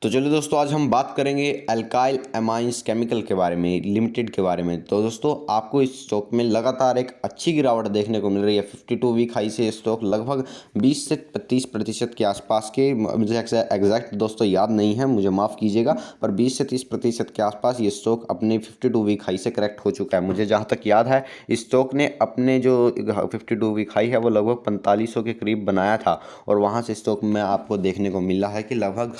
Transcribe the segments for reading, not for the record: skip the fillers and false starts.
तो चलिए दोस्तों, आज हम बात करेंगे अल्काइल एमाइंस केमिकल के बारे में लिमिटेड के बारे में। तो दोस्तों, आपको इस स्टॉक में लगातार एक अच्छी गिरावट देखने को मिल रही है। 52 वीक हाई से स्टॉक लगभग 20 से 35% के आसपास के, मुझे एग्जैक्ट दोस्तों याद नहीं है, मुझे माफ़ कीजिएगा, पर 20 से 30% के आसपास ये स्टॉक अपने 52 वीक हाई से करेक्ट हो चुका है। मुझे जहाँ तक याद है, इस स्टॉक ने अपने जो 52 वीक हाई है वो लगभग 4500 के करीब बनाया था, और वहाँ से स्टॉक में आपको देखने को मिला है कि लगभग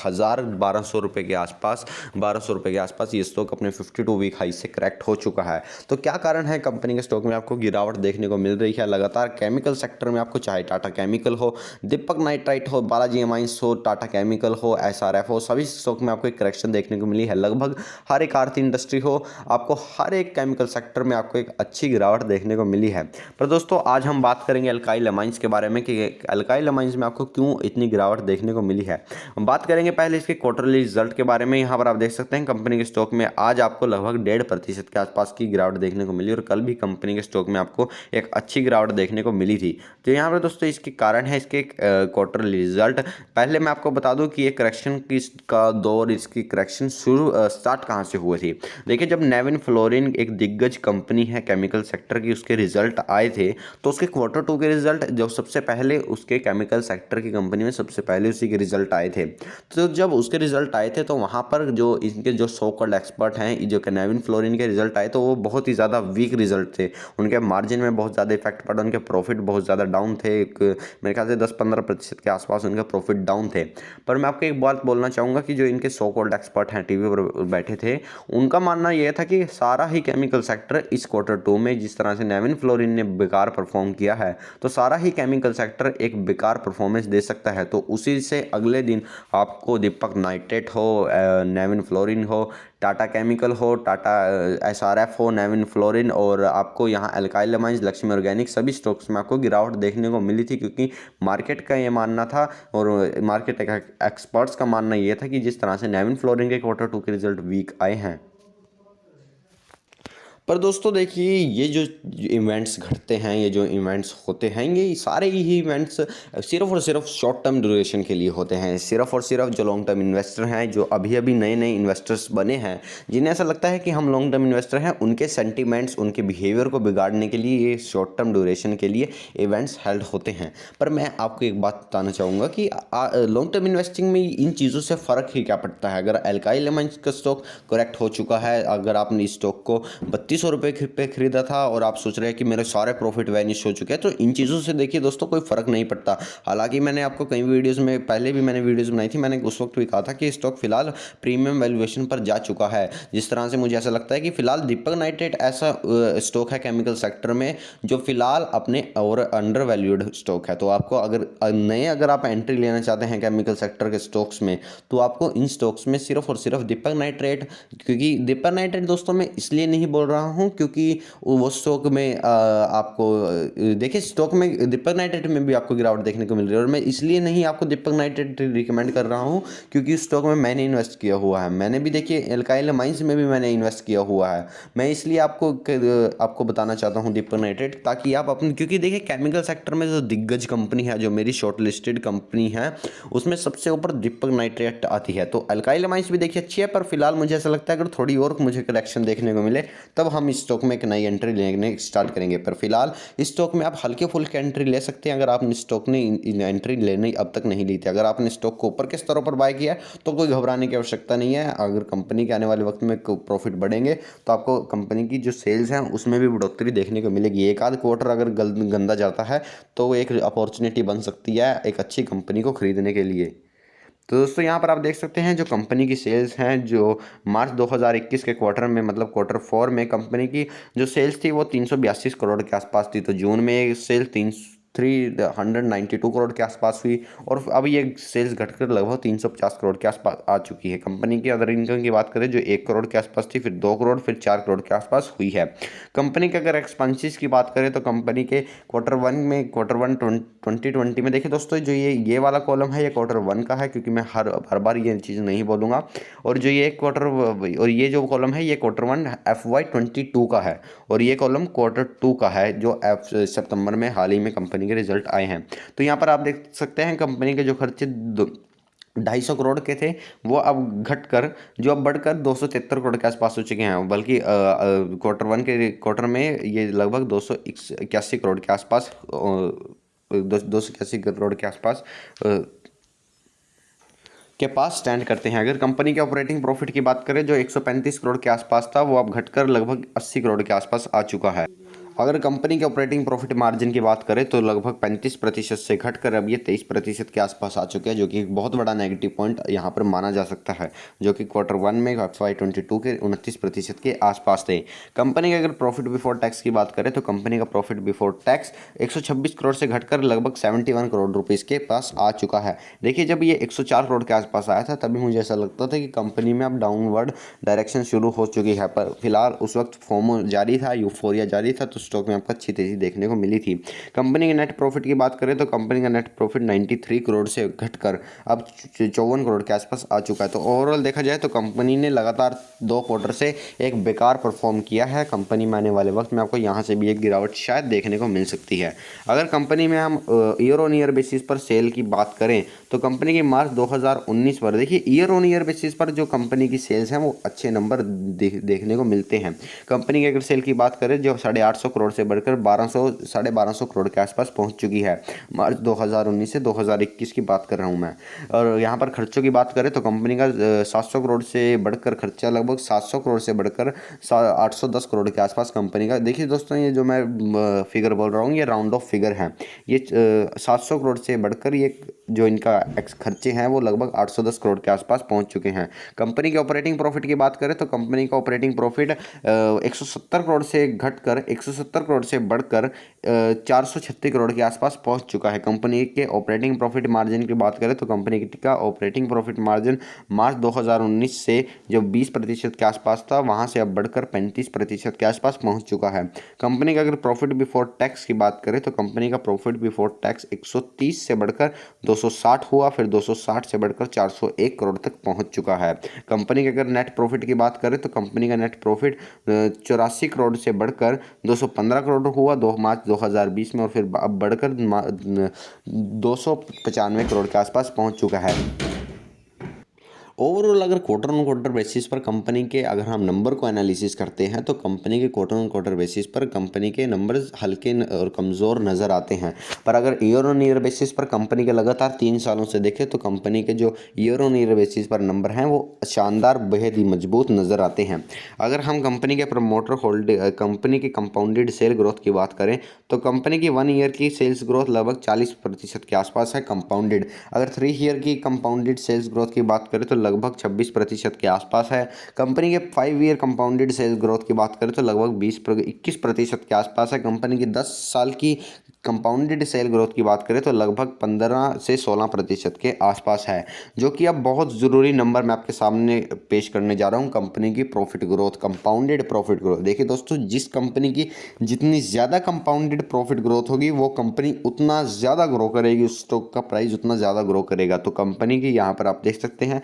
1200 रुपये के आसपास, 1200 रुपये के आसपास ये स्टॉक अपने 52 वीक हाई से करेक्ट हो चुका है। तो क्या कारण है कंपनी के स्टॉक में आपको गिरावट देखने को मिल रही है लगातार? केमिकल सेक्टर में आपको चाहे टाटा केमिकल हो, दीपक नाइट्राइट हो, बालाजी एमाइंस हो, टाटा केमिकल हो, एसआरएफ हो, सभी स्टॉक में आपको एक करेक्शन देखने को मिली है। लगभग हर एक आरती इंडस्ट्री हो, आपको हर एक केमिकल सेक्टर में आपको एक अच्छी गिरावट देखने को मिली है। पर दोस्तों, आज हम बात करेंगे अल्काइल एमाइंस के बारे में कि अल्काइल एमाइंस में आपको क्यों इतनी गिरावट देखने को मिली है। हम बात करेंगे पहले इसके क्वार्टरली रिजल्ट के बारे में। यहाँ पर आप देख सकते हैं कंपनी के स्टॉक में आज आपको लगभग 1.5% के आसपास की गिरावट देखने को मिली, और कल भी कंपनी के स्टॉक में आपको एक अच्छी गिरावट देखने को मिली थी। तो यहाँ पर दोस्तों इसके कारण है इसके क्वार्टरली रिजल्ट। पहले मैं आपको बता दूं कि ये करेक्शन का दौर, इसकी करेक्शन स्टार्ट कहाँ से हुए थे। देखिए, जब नेविन फ्लोरिन एक दिग्गज कंपनी है केमिकल सेक्टर की, उसके रिजल्ट आए थे, तो उसके Q2 के रिजल्ट जो सबसे पहले उसके केमिकल सेक्टर की कंपनी में सबसे पहले उसी के रिजल्ट आए थे। तो जब उसके रिजल्ट आए थे तो वहाँ पर जो इनके जो सो कॉल्ड एक्सपर्ट हैं, जो नेविन फ्लोरिन के रिजल्ट आए तो वो बहुत ही ज़्यादा वीक रिजल्ट थे। उनके मार्जिन में बहुत ज़्यादा इफेक्ट पड़ा, उनके प्रॉफिट बहुत ज़्यादा डाउन थे। मेरे ख्याल से 10-15% के आसपास उनके प्रॉफिट डाउन थे। पर मैं आपको एक बात बोलना चाहूँगा कि जो इनके सो कॉल्ड एक्सपर्ट हैं, टीवी पर बैठे थे, उनका मानना यह था कि सारा ही केमिकल सेक्टर इस Q2 में जिस तरह से नेविन फ्लोरिन ने बेकार परफॉर्म किया है, तो सारा ही केमिकल सेक्टर एक बेकार परफॉर्मेंस दे सकता है। तो उसी से अगले दिन आपको दीपक नाइट्रेट हो, नेविन फ्लोरिन हो, टाटा केमिकल हो, टाटा एसआरएफ हो, नेविन फ्लोरिन, और आपको यहाँ अल्काइल एमाइंस, लक्ष्मी ऑर्गेनिक, सभी स्टॉक्स में आपको गिरावट देखने को मिली थी। क्योंकि मार्केट का ये मानना था, और मार्केट एक्सपर्ट्स का मानना ये था कि जिस तरह से नेविन फ्लोरिन के Q2 के रिजल्ट वीक आए हैं। पर दोस्तों देखिए, ये जो इवेंट्स घटते हैं, ये जो इवेंट्स होते हैं, ये सारे ही इवेंट्स सिर्फ और सिर्फ शॉर्ट टर्म ड्यूरेशन के लिए होते हैं। सिर्फ और सिर्फ जो लॉन्ग टर्म इन्वेस्टर हैं, जो अभी अभी नए नए इन्वेस्टर्स बने हैं, जिन्हें ऐसा लगता है कि हम लॉन्ग टर्म इन्वेस्टर हैं, उनके सेंटिमेंट्स, उनके बिहेवियर को बिगाड़ने के लिए ये शॉर्ट टर्म ड्यूरेशन के लिए इवेंट्स हेल्ड होते हैं। पर मैं आपको एक बात बताना चाहूँगा कि लॉन्ग टर्म इन्वेस्टिंग में इन चीज़ों से फ़र्क ही क्या पड़ता है। अगर अल्काइल एमाइंस का स्टॉक करेक्ट हो चुका है, अगर आपने इस स्टॉक को 3200 रुपये पे खरीदा था और आप सोच रहे हैं कि मेरे सारे प्रॉफिट वैनिश हो चुके हैं, तो इन चीज़ों से देखिए दोस्तों कोई फ़र्क नहीं पड़ता। हालांकि मैंने आपको कई वीडियोस में पहले भी मैंने वीडियोस बनाई थी, मैंने उस वक्त भी कहा था कि स्टॉक फिलहाल प्रीमियम वैल्यूएशन पर जा चुका है। जिस तरह से मुझे ऐसा लगता है कि फिलहाल दीपक नाइट्रेट ऐसा स्टॉक है केमिकल सेक्टर में जो फिलहाल अपने और अंडर वैल्यूड स्टॉक है। तो आपको अगर आप एंट्री लेना चाहते हैं केमिकल सेक्टर के स्टॉक्स में, तो आपको इन स्टॉक्स में सिर्फ और सिर्फ दीपक नाइट्रेट, क्योंकि दीपक नाइट्रेट दोस्तों मैं इसलिए नहीं बोल रहा हूँ क्योंकि वो स्टॉक में आपको देखिए, स्टॉक में दीपक नाइट्रेट में भी आपको गिरावट देखने को मिल रही है, और मैं इसलिए नहीं आपको दीपक नाइट्रेट रिकमेंड कर रहा हूँ क्योंकि स्टॉक में मैंने इन्वेस्ट किया हुआ है। मैंने भी देखिए अल्काइल माइंस में भी मैंने इन्वेस्ट किया हुआ है। मैं इसलिए आपको बताना चाहता हूँ दीपक नाइट्रेट, ताकि आप अपने, क्योंकि देखिए केमिकल सेक्टर में जो दिग्गज कंपनी है, जो मेरी शॉर्ट लिस्टेड कंपनी है, उसमें सबसे ऊपर दीपक नाइट्रेट आती है। तो अल्काइल माइंस भी देखिए अच्छी है, पर फिलहाल मुझे ऐसा लगता है अगर थोड़ी और मुझे करेक्शन देखने को मिले तब हम इस स्टॉक में एक नई एंट्री लेने स्टार्ट करेंगे। पर फिलहाल इस स्टॉक में आप हल्के फुल्के एंट्री ले सकते हैं अगर आपने स्टॉक ने एंट्री लेने अब तक नहीं ली थी। अगर आपने स्टॉक को ऊपर के स्तरों पर बाय किया तो कोई घबराने की आवश्यकता नहीं है। अगर कंपनी के आने वाले वक्त में प्रॉफिट बढ़ेंगे तो आपको कंपनी की जो सेल्स हैं उसमें भी बढ़ोतरी देखने को मिलेगी। एक आध क्वार्टर अगर गंदा जाता है तो एक अपॉर्चुनिटी बन सकती है एक अच्छी कंपनी को खरीदने के लिए। तो दोस्तों, यहाँ पर आप देख सकते हैं जो कंपनी की सेल्स हैं, जो मार्च 2021 के क्वार्टर में, मतलब Q4 में कंपनी की जो सेल्स थी वो 382 करोड़ के आसपास थी। तो जून में सेल 392 करोड़ के आसपास हुई, और अब ये सेल्स घटकर लगभग 350 करोड़ के आसपास आ चुकी है। कंपनी की अदर इनकम की बात करें जो 1 करोड़ के आसपास थी, फिर 2 करोड़, फिर 4 करोड़ के आसपास हुई है। कंपनी के अगर एक्सपेंसेस की बात करें तो कंपनी के Q1 2020 में देखिए दोस्तों, जो ये वाला कॉलम है ये Q1 का है, क्योंकि मैं हर बार ये चीज़ नहीं बोलूँगा। और जो ये क्वार्टर और ये जो कॉलम है ये Q1 FY22 का है, और ये कॉलम Q2 का है जो सितंबर में हाल ही में कंपनी के रिजल्ट आए हैं। तो यहाँ पर आप देख सकते हैं कंपनी के जो खर्चे 250 करोड़ के थे, वो अब घटकर जो अब बढ़कर 273 करोड़ के आसपास हो चुके हैं। बल्कि क्वार्टर में ये लगभग 281 करोड़ के आसपास, 281 करोड़ के आसपास के पास स्टैंड करते हैं। अगर कंपनी के ऑपरेटिंग प्रॉफिट की बात करें, जो 135 करोड़ के आसपास था, वो अब घटकर लगभग 80 करोड़ के आसपास आ चुका है। अगर कंपनी के ऑपरेटिंग प्रॉफिट मार्जिन की बात करें तो लगभग 35% से घटकर अब ये 23% के आसपास आ चुके हैं, जो कि एक बहुत बड़ा नेगेटिव पॉइंट यहाँ पर माना जा सकता है, जो कि Q1 में FY22 के 29% के आसपास थे। कंपनी के अगर प्रॉफिट बिफोर टैक्स की बात करें तो कंपनी का प्रॉफिट बिफोर टैक्स 126 करोड़ से घटकर लगभग 71 करोड़ रुपीज़ के पास आ चुका है। देखिए, जब ये 104 करोड़ के आसपास आया था तभी मुझे ऐसा लगता था कि कंपनी में अब डाउनवर्ड डायरेक्शन शुरू हो चुकी है, पर फिलहाल उस वक्त फोमो जारी था, यूफोरिया जारी था, तो स्टॉक में आपको अच्छी तेजी देखने को मिली थी। कंपनी के नेट प्रॉफिट की बात करें तो कंपनी का नेट प्रॉफिट 93 करोड़ से घटकर अब 54 करोड़ के आसपास आ चुका है। तो ओवरऑल देखा जाए तो कंपनी ने लगातार 2 क्वार्टर से एक बेकार परफॉर्म किया है। कंपनी में आने वाले वक्त में आपको यहाँ से भी एक गिरावट शायद देखने को मिल सकती है। अगर कंपनी में हम ईयर ऑन ईयर बेसिस पर सेल की बात करें तो कंपनी की मार्च 2019 पर, देखिए ईयर ऑन ईयर बेसिस पर जो कंपनी की सेल्स हैं वो अच्छे नंबर देखने को मिलते हैं। कंपनी की अगर सेल की बात करें जो 850 करोड़ से बढ़कर 1200 करोड़ के आसपास पहुंच चुकी है। मार्च 2019 से 2021 की बात कर रहा हूं मैं। और यहाँ पर खर्चों की बात करें तो कंपनी का 700 करोड़ से बढ़कर खर्चा लगभग 700 करोड़ से बढ़कर 810 करोड़ के आसपास कंपनी का। देखिए दोस्तों, ये जो मैं फिगर बोल रहा हूँ ये राउंड ऑफ फिगर है। ये 700 करोड़ से बढ़कर ये जो इनका खर्चे हैं वो लगभग 810 करोड़ के आसपास पहुंच चुके हैं। कंपनी के ऑपरेटिंग प्रॉफिट की बात करें तो कंपनी का ऑपरेटिंग प्रॉफिट 170 करोड़ से घटकर 170 करोड़ से बढ़कर 436 करोड़ के आसपास पहुंच चुका है। कंपनी के ऑपरेटिंग प्रॉफिट मार्जिन की बात करें तो कंपनी का ऑपरेटिंग प्रॉफिट मार्जिन मार्च 2019 से जो 20% के आसपास था वहां से अब बढ़कर 35% के आसपास पहुंच चुका है। कंपनी का अगर प्रॉफिट बिफोर टैक्स की बात करें तो कंपनी का प्रॉफिट बिफोर टैक्स 130 से बढ़कर 260 हुआ, फिर 260 से बढ़कर 401 करोड़ तक पहुंच चुका है। कंपनी के अगर नेट प्रॉफिट की बात करें तो कंपनी का नेट प्रॉफिट 84 करोड़ से बढ़कर 215 करोड़ हुआ 2 मार्च 2020 में, और फिर अब बढ़कर 295 करोड़ के आसपास पहुंच चुका है। ओवरऑल अगर क्वार्टर ऑन क्वार्टर बेसिस पर कंपनी के अगर हम नंबर को एनालिसिस करते हैं तो कंपनी के क्वार्टर ऑन क्वार्टर बेसिस पर कंपनी के नंबर्स हल्के और कमज़ोर नज़र आते हैं। पर अगर ईयर ऑन ईयर बेसिस पर कंपनी के लगातार 3 सालों से देखें तो कंपनी के जो ईयर ऑन ईयर बेसिस पर नंबर हैं वो शानदार, बेहद ही मजबूत नज़र आते हैं। अगर हम कंपनी के प्रमोटर होल्ड कंपनी की कंपाउंडेड सेल ग्रोथ की बात करें तो कंपनी की 1 ईयर की सेल्स ग्रोथ लगभग 40% के आसपास है कंपाउंडेड। अगर 3 ईयर की कंपाउंडेड सेल्स ग्रोथ की बात करें तो लगभग 26% के आसपास है। कंपनी के 5 ईयर कंपाउंडेड सेल्स ग्रोथ की बात करें तो लगभग 21% के आसपास है। कंपनी की 10 साल की कंपाउंडेड सेल ग्रोथ की बात करें तो लगभग 15 से 16% के आसपास है, जो कि अब बहुत ज़रूरी नंबर मैं आपके सामने पेश करने जा रहा हूं। कंपनी की profit growth, compounded profit growth. देखिए दोस्तों, जिस कंपनी की जितनी ज़्यादा कंपाउंडेड प्रॉफिट ग्रोथ होगी वो कंपनी उतना ज़्यादा ग्रो करेगी, उस स्टॉक का प्राइस उतना ज़्यादा ग्रो करेगा। तो कंपनी की यहाँ पर आप देख सकते हैं,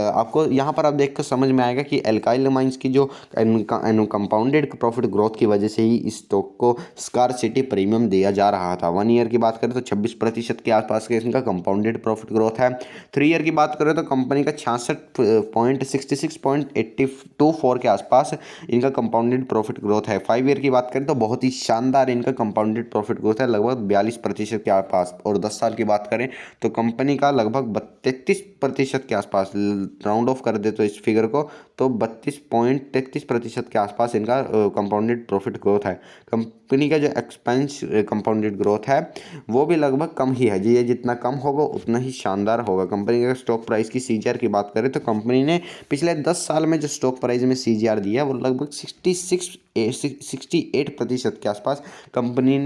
आपको यहाँ पर आप देख कर समझ में आएगा कि एल्काइल माइंस की जो कंपाउंडेड प्रॉफिट ग्रोथ की वजह से ही इस स्टॉक को स्कारसिटी प्रीमियम दिया जा रहा था। 1 ईयर की बात करें तो 26% के आसपास के इनका कंपाउंडेड प्रॉफिट ग्रोथ है। 3 ईयर की बात करें तो कंपनी का 66.84 के आसपास इनका कंपाउंडेड प्रॉफिट ग्रोथ है। 5 ईयर की बात करें तो बहुत ही शानदार इनका कंपाउंडेड प्रॉफिट ग्रोथ है, लगभग 42% के आसपास। और 10 साल की बात करें तो कंपनी का लगभग 33% के आसपास, राउंड ऑफ कर दे तो इस फिगर को, तो 32.33% के आसपास इनका कंपाउंडेड प्रॉफिट ग्रोथ है। कंपनी का जो एक्सपेंस कंपाउंडेड ग्रोथ है वो भी लगभग कम ही है जी, ये जितना कम होगा उतना ही शानदार होगा। कंपनी का स्टॉक प्राइस की सीजीआर की बात करें तो कंपनी ने पिछले 10 साल में जो स्टॉक प्राइस में सीजीआर दिया है वो लगभग 68% के आसपास कंपनी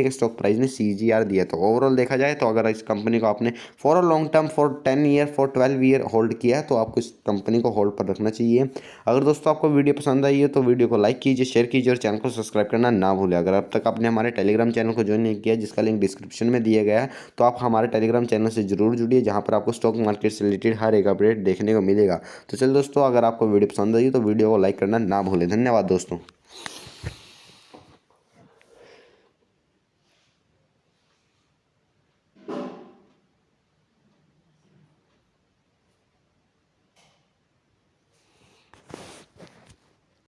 के स्टॉक प्राइस ने सीजीआर दिया। तो ओवरऑल देखा जाए तो अगर इस कंपनी को आपने for a long term, for 10 year, for 12 year hold किया है तो आपको इस कंपनी को होल्ड पर रखना चाहिए। अगर दोस्तों आपको वीडियो पसंद आई है तो वीडियो को लाइक कीजिए, शेयर कीजिए और चैनल को सब्सक्राइब करना ना भूलें। अगर अब तक आपने हमारे टेलीग्राम चैनल को ज्वाइन नहीं किया जिसका लिंक डिस्क्रिप्शन में दिया गया है तो आप हमारे टेलीग्राम चैनल से जरूर जुड़िए, जहाँ पर आपको स्टॉक मार्केट से रिलेटेड हर एक अपडेट देखने को मिलेगा। तो चलिए दोस्तों, अगर आपको वीडियो पसंद आई तो वीडियो को लाइक करना ना भूलें। धन्यवाद दोस्तों।